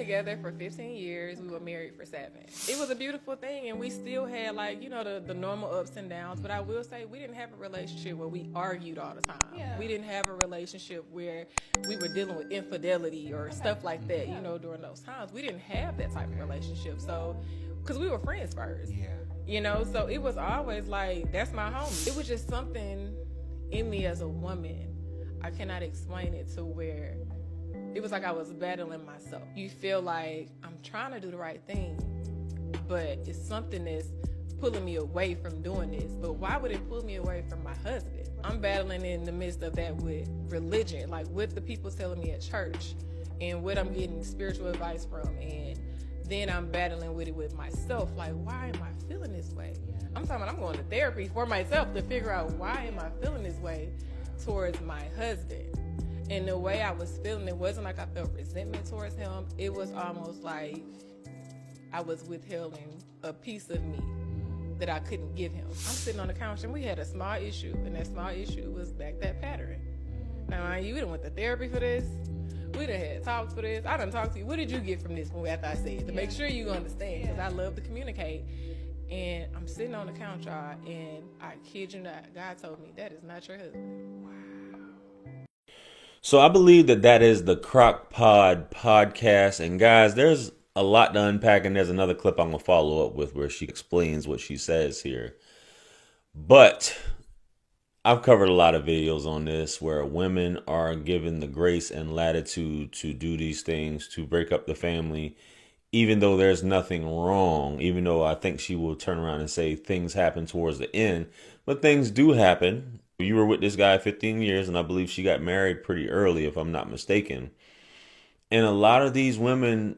together for 15 years. We were married for 7. It was a beautiful thing, and we still had, like, you know, the normal ups and downs. But I will say we didn't have a relationship where we argued all the time. Yeah. We didn't have a relationship where we were dealing with infidelity or stuff like that, you know, during those times. We didn't have that type of relationship. So, because we were friends first. Yeah. You know, so it was always like, that's my homie. It was just something in me as a woman. I cannot explain it to where it was like I was battling myself. You feel like I'm trying to do the right thing, but it's something that's pulling me away from doing this. But why would it pull me away from my husband? I'm battling in the midst of that with religion, like what the people telling me at church and what I'm getting spiritual advice from. And then I'm battling with it with myself. Like, why am I feeling this way? I'm talking about I'm going to therapy for myself to figure out why am I feeling this way towards my husband. And the way I was feeling, it wasn't like I felt resentment towards him. It was almost like I was withholding a piece of me that I couldn't give him. I'm sitting on the couch and we had a small issue, and that small issue was that pattern. Now, mind you, we done went to therapy for this. We done had talks for this. I done talked to you. What did you get from this after I said it? To make sure you understand, because I love to communicate. And I'm sitting on the couch, y'all, and I kid you not, God told me, that is not your husband. Wow. So I believe that is the Crock Pod podcast. And guys, there's a lot to unpack, and there's another clip I'm going to follow up with where she explains what she says here. But I've covered a lot of videos on this where women are given the grace and latitude to do these things, to break up the family, even though there's nothing wrong, even though I think she will turn around and say things happen towards the end, but things do happen. You were with this guy 15 years, and I believe she got married pretty early, if I'm not mistaken. And a lot of these women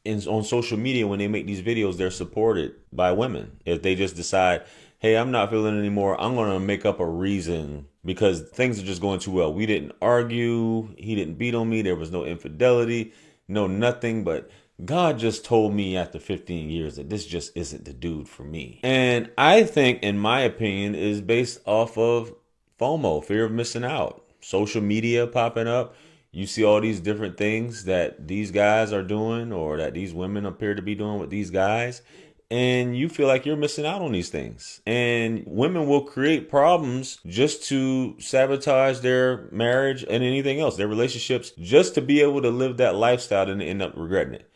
on social media, when they make these videos, they're supported by women. If they just decide, hey, I'm not feeling it anymore, I'm going to make up a reason because things are just going too well. We didn't argue. He didn't beat on me. There was no infidelity, no nothing. But God just told me after 15 years that this just isn't the dude for me. And I think, in my opinion, is based off of FOMO, fear of missing out. Social media popping up. You see all these different things that these guys are doing or that these women appear to be doing with these guys. And you feel like you're missing out on these things. And women will create problems just to sabotage their marriage and anything else, their relationships, just to be able to live that lifestyle and end up regretting it.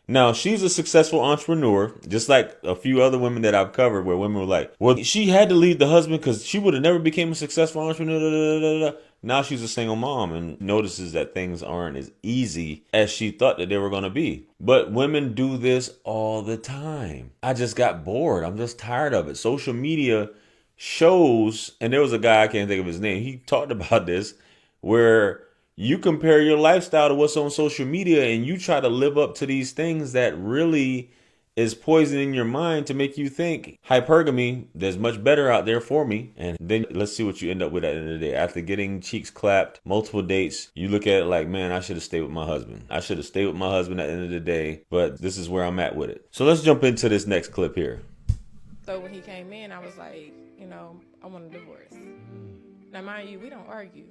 Now, she's a successful entrepreneur, just like a few other women that I've covered where women were like, well, she had to leave the husband because she would have never became a successful entrepreneur. Da, da, da, da. Now she's a single mom and notices that things aren't as easy as she thought that they were going to be. But women do this all the time. I just got bored. I'm just tired of it. Social media shows, and there was a guy, I can't think of his name, he talked about this, where you compare your lifestyle to what's on social media and you try to live up to these things that really is poisoning your mind to make you think hypergamy, there's much better out there for me. And then let's see what you end up with at the end of the day. After getting cheeks clapped, multiple dates, you look at it like, man, I should have stayed with my husband. I should have stayed with my husband at the end of the day, but this is where I'm at with it. So let's jump into this next clip here. So when he came in, I was like, you know, I want a divorce. Now, mind you, we don't argue.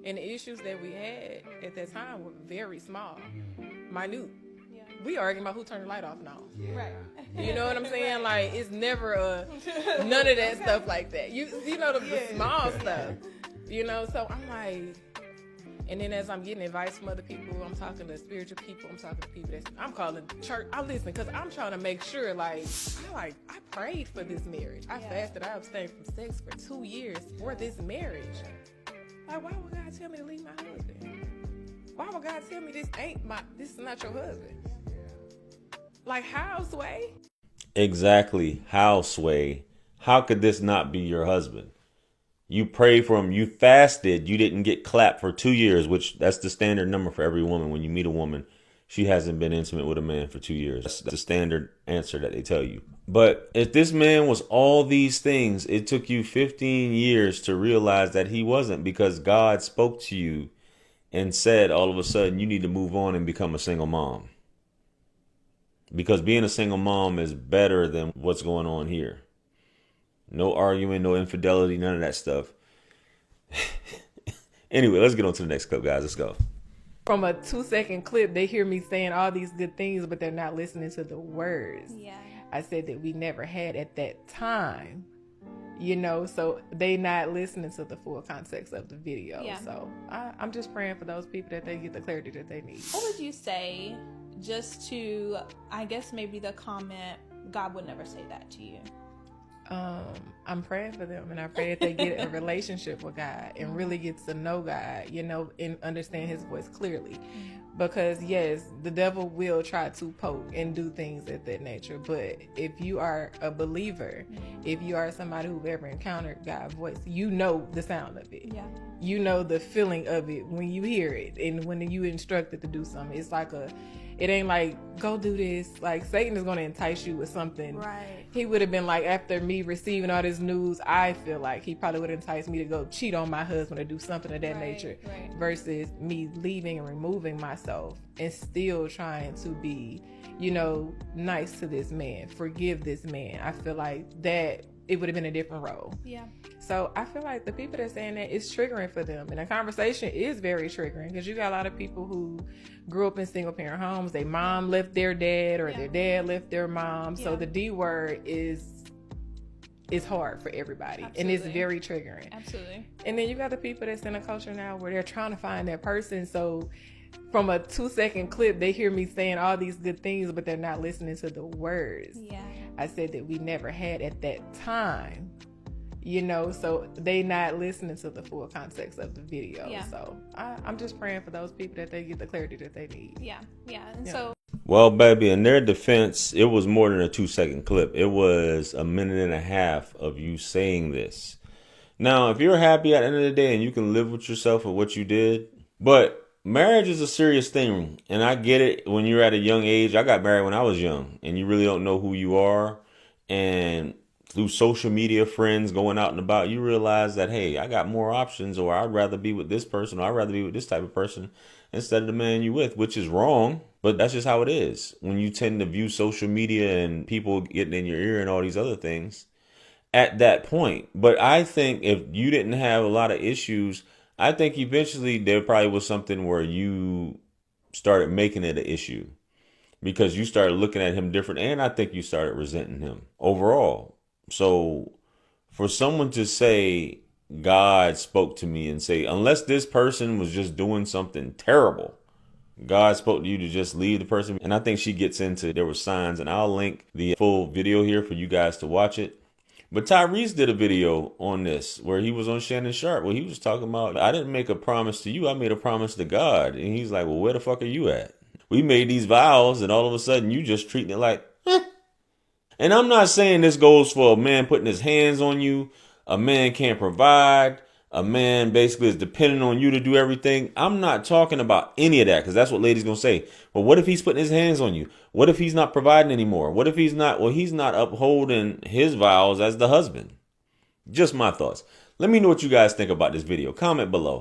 And the issues that we had at that time were very small, minute. Yeah. We arguing about who turned the light off now. Yeah. Right. You know what I'm saying? Right. Like, it's never none of that stuff like that. You know, the small stuff. You know, so I'm like, and then as I'm getting advice from other people, I'm talking to spiritual people, I'm talking to people I'm calling church. I listen because I'm trying to make sure, I prayed for this marriage. I fasted, I abstained from sex for 2 years for this marriage. Like, why would God tell me to leave my husband? Why would God tell me this is not your husband? Like, how, Sway? Exactly. How, Sway? How could this not be your husband? You prayed for him. You fasted. You didn't get clapped for 2 years, which that's the standard number for every woman. When you meet a woman, she hasn't been intimate with a man for 2 years. That's the standard answer that they tell you. But if this man was all these things, it took you 15 years to realize that he wasn't, because God spoke to you and said all of a sudden you need to move on and become a single mom. Because being a single mom is better than what's going on here. No arguing, no infidelity, none of that stuff. Anyway, let's get on to the next clip, guys. Let's go. from a 2-second clip, they hear me saying all these good things, but they're not listening to the words. Yeah. I said that we never had at that time, you know, so they not listening to the full context of the video. Yeah. So I'm just praying for those people that they get the clarity that they need. What would you say, just to, I guess maybe the comment, God would never say that to you? I'm praying for them, and I pray that they get a relationship with God and really get to know God, you know, and understand his voice clearly. Because yes, the devil will try to poke and do things of that nature. But if you are a believer, if you are somebody who've ever encountered God's voice, you know the sound of it. Yeah. You know the feeling of it when you hear it, and when you instructed to do something. It's like it ain't like, go do this. Like, Satan is going to entice you with something. Right. He would have been like, after me receiving all this news, I feel like he probably would entice me to go cheat on my husband or do something of that nature. Right. Versus me leaving and removing myself and still trying to be, you know, nice to this man, forgive this man. I feel like that it would have been a different role. Yeah. So I feel like the people that are saying that, it's triggering for them. And the conversation is very triggering, because you got a lot of people who grew up in single parent homes. Their mom left their dad, or their dad left their mom. So the D word is hard for everybody. Absolutely. And it's very triggering. Absolutely. And then you got the people that's in a culture now where they're trying to find that person. So from a 2-second clip, they hear me saying all these good things, but they're not listening to the words. Yeah. I said that we never had at that time, you know, so they not listening to the full context of the video. Yeah. So I'm just praying for those people that they get the clarity that they need. Yeah. Yeah. And so. Well, baby, in their defense, it was more than a 2-second clip. It was a minute and a half of you saying this. Now, if you're happy at the end of the day and you can live with yourself for what you did, but marriage is a serious thing, and I get it when you're at a young age. I got married when I was young, and you really don't know who you are. And through social media, friends going out and about, you realize that, hey, I got more options, or I'd rather be with this person, or I'd rather be with this type of person instead of the man you with, which is wrong. But that's just how it is when you tend to view social media and people getting in your ear and all these other things at that point. But I think if you didn't have a lot of issues, I think eventually there probably was something where you started making it an issue because you started looking at him different. And I think you started resenting him overall. So for someone to say God spoke to me and say, unless this person was just doing something terrible, God spoke to you to just leave the person. And I think she gets into, there were signs, and I'll link the full video here for you guys to watch it. But Tyrese did a video on this where he was on Shannon Sharp, where he was talking about, I didn't make a promise to you, I made a promise to God. And he's like, well, where the fuck are you at? We made these vows, and all of a sudden you just treating it like, eh. And I'm not saying this goes for a man putting his hands on you, a man can't provide, a man basically is dependent on you to do everything. I'm not talking about any of that, because that's what ladies gonna say. Well, what if he's putting his hands on you? What if he's not providing anymore? What if he's not, well, he's not upholding his vows as the husband? Just my thoughts. Let me know what you guys think about this video. Comment below.